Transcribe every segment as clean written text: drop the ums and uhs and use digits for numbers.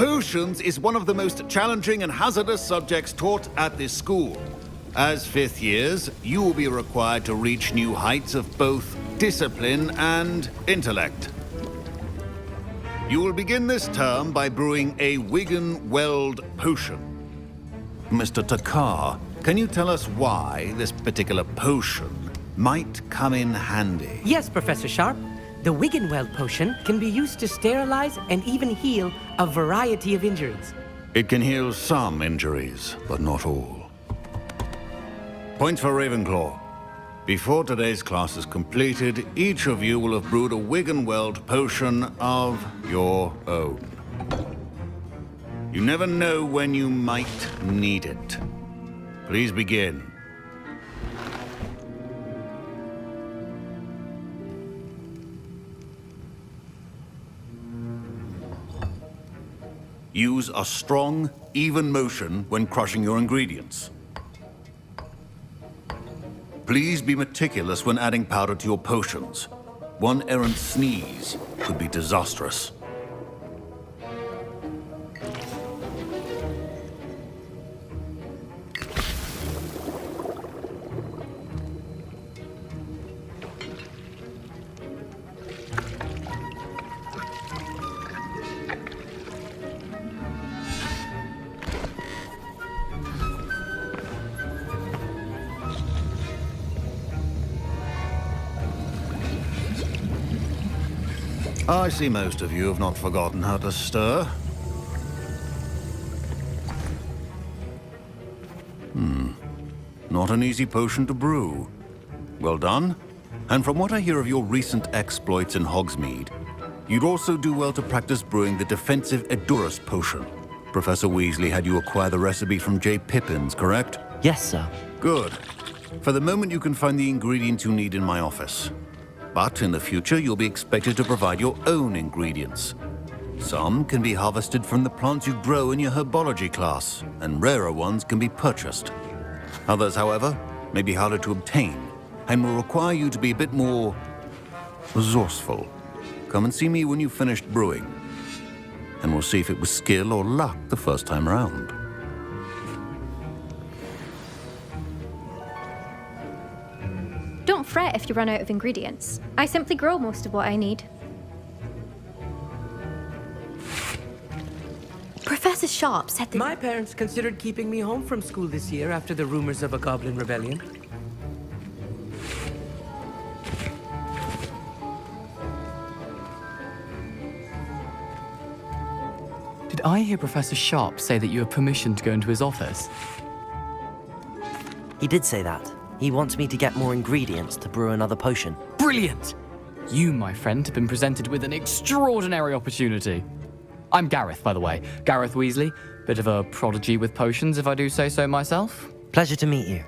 Potions is one of the most challenging and hazardous subjects taught at this school. As fifth years, you will be required to reach new heights of both discipline and intellect. You will begin this term by brewing a Wiggenweld potion. Mr. Takar, can you tell us why this particular potion might come in handy? Yes, Professor Sharp. The Wiggenweld potion can be used to sterilize and even heal a variety of injuries. It can heal some injuries, but not all. Point for Ravenclaw. Before today's class is completed, each of you will have brewed a Wiggenweld potion of your own. You never know when you might need it. Please begin. Use a strong, even motion when crushing your ingredients. Please be meticulous when adding powder to your potions. One errant sneeze could be disastrous. I see most of you have not forgotten how to stir. Not an easy potion to brew. Well done. And from what I hear of your recent exploits in Hogsmeade, you'd also do well to practice brewing the defensive Edurus potion. Professor Weasley had you acquire the recipe from J. Pippin's, correct? Yes, sir. Good. For the moment, you can find the ingredients you need in my office. But in the future, you'll be expected to provide your own ingredients. Some can be harvested from the plants you grow in your herbology class, and rarer ones can be purchased. Others, however, may be harder to obtain, and will require you to be a bit more resourceful. Come and see me when you've finished brewing, and we'll see if it was skill or luck the first time around. Don't fret if you run out of ingredients. I simply grow most of what I need. Professor Sharp said that... My parents considered keeping me home from school this year after the rumors of a goblin rebellion. Did I hear Professor Sharp say that you have permission to go into his office? He did say that. He wants me to get more ingredients to brew another potion. Brilliant! You, my friend, have been presented with an extraordinary opportunity. I'm Gareth, by the way. Gareth Weasley. Bit of a prodigy with potions, if I do say so myself. Pleasure to meet you.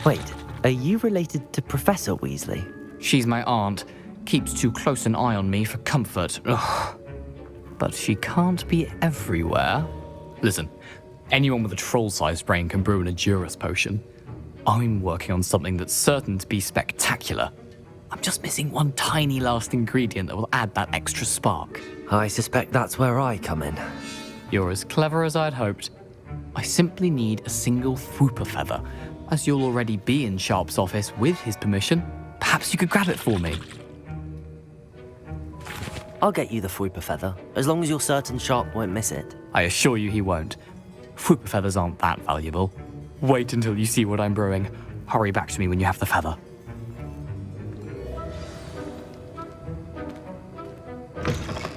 Wait, are you related to Professor Weasley? She's my aunt. Keeps too close an eye on me for comfort. Ugh. But she can't be everywhere. Listen, anyone with a troll-sized brain can brew an Edurus potion. I'm working on something that's certain to be spectacular. I'm just missing one tiny last ingredient that will add that extra spark. I suspect that's where I come in. You're as clever as I'd hoped. I simply need a single Fwooper feather. As you'll already be in Sharp's office with his permission, perhaps you could grab it for me. I'll get you the Fwooper feather, as long as you're certain Sharp won't miss it. I assure you he won't. Fwooper feathers aren't that valuable. Wait until you see what I'm brewing. Hurry back to me when you have the feather.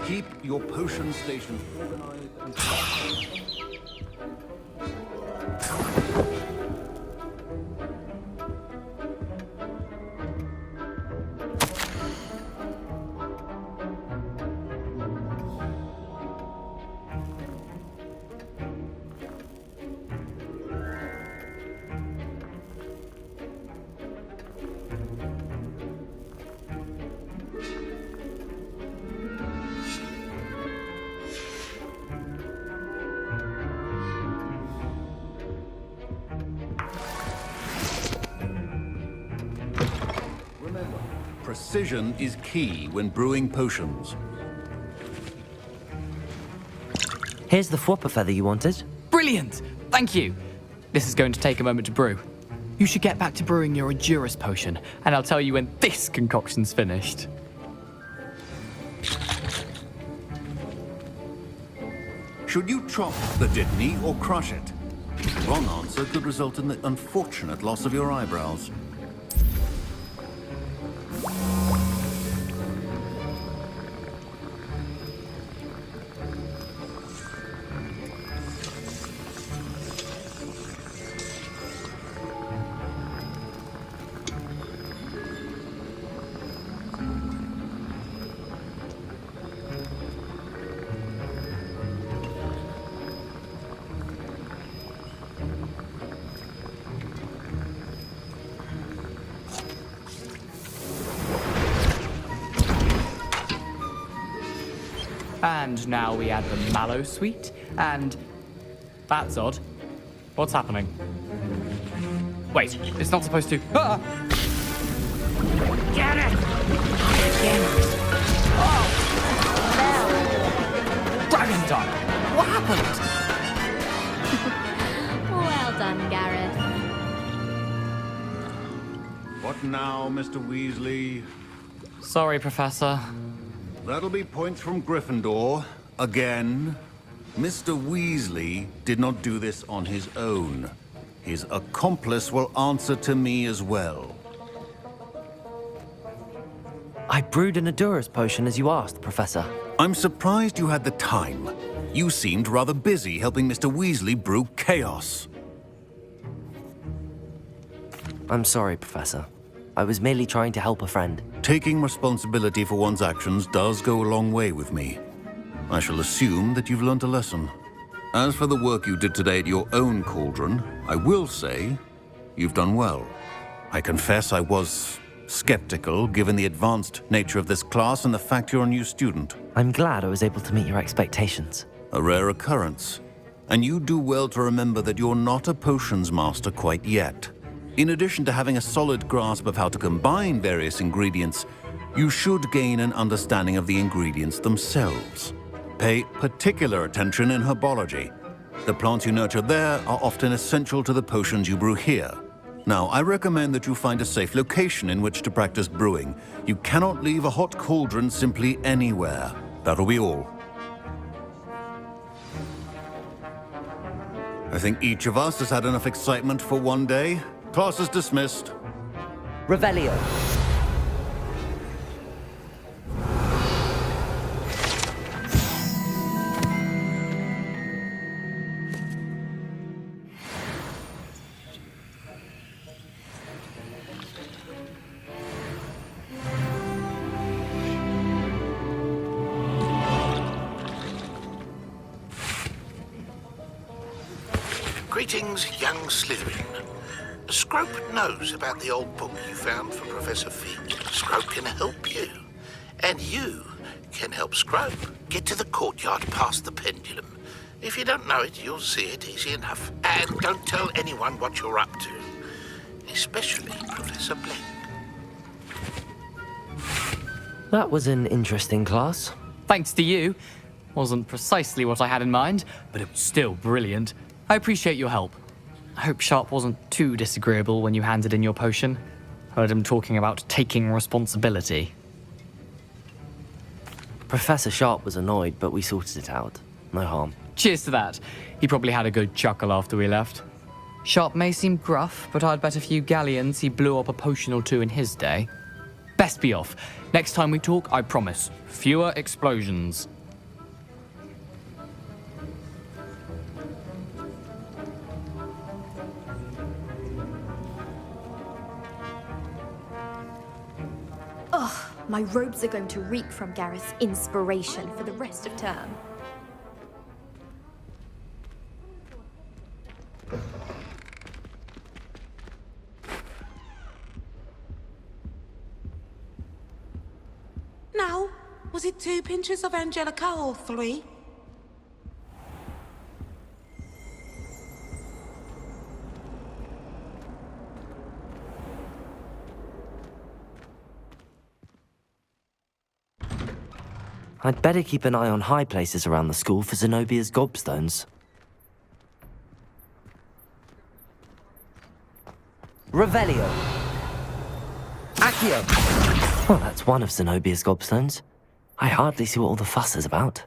Keep your potion stations organized and... Precision is key when brewing potions. Here's the Fwopper feather you wanted. Brilliant! Thank you! This is going to take a moment to brew. You should get back to brewing your Endurus potion, and I'll tell you when this concoction's finished. Should you chop the Dittany or crush it? The wrong answer could result in the unfortunate loss of your eyebrows. And now we add the mallow sweet, and... That's odd. What's happening? Wait, it's not supposed to... Ah! Get it! Oh! Dragon Dog! What happened? Well done, Gareth. What now, Mr. Weasley? Sorry, Professor. That'll be points from Gryffindor. Again. Mr. Weasley did not do this on his own. His accomplice will answer to me as well. I brewed an Endurus potion as you asked, Professor. I'm surprised you had the time. You seemed rather busy helping Mr. Weasley brew chaos. I'm sorry, Professor. I was merely trying to help a friend. Taking responsibility for one's actions does go a long way with me. I shall assume that you've learnt a lesson. As for the work you did today at your own cauldron, I will say you've done well. I confess I was skeptical given the advanced nature of this class and the fact you're a new student. I'm glad I was able to meet your expectations. A rare occurrence. And you do well to remember that you're not a potions master quite yet. In addition to having a solid grasp of how to combine various ingredients, you should gain an understanding of the ingredients themselves. Pay particular attention in herbology. The plants you nurture there are often essential to the potions you brew here. Now, I recommend that you find a safe location in which to practice brewing. You cannot leave a hot cauldron simply anywhere. That'll be all. I think each of us has had enough excitement for one day. Class is dismissed. Revelio. Greetings, young Slytherin. Scrope knows about the old book you found for Professor Fig. Scrope can help you. And you can help Scrope get to the courtyard past the pendulum. If you don't know it, you'll see it easy enough. And don't tell anyone what you're up to. Especially Professor Blake. That was an interesting class. Thanks to you. Wasn't precisely what I had in mind, but it was still brilliant. I appreciate your help. I hope Sharp wasn't too disagreeable when you handed in your potion. Heard him talking about taking responsibility. Professor Sharp was annoyed, but we sorted it out. No harm. Cheers to that. He probably had a good chuckle after we left. Sharp may seem gruff, but I'd bet a few galleons he blew up a potion or two in his day. Best be off. Next time we talk, I promise, fewer explosions. My robes are going to reek from Gareth's inspiration for the rest of term. Now, was it 2 pinches of Angelica or 3? I'd better keep an eye on high places around the school for Zenobia's gobstones. Revelio! Accio! Well, that's one of Zenobia's gobstones. I hardly see what all the fuss is about.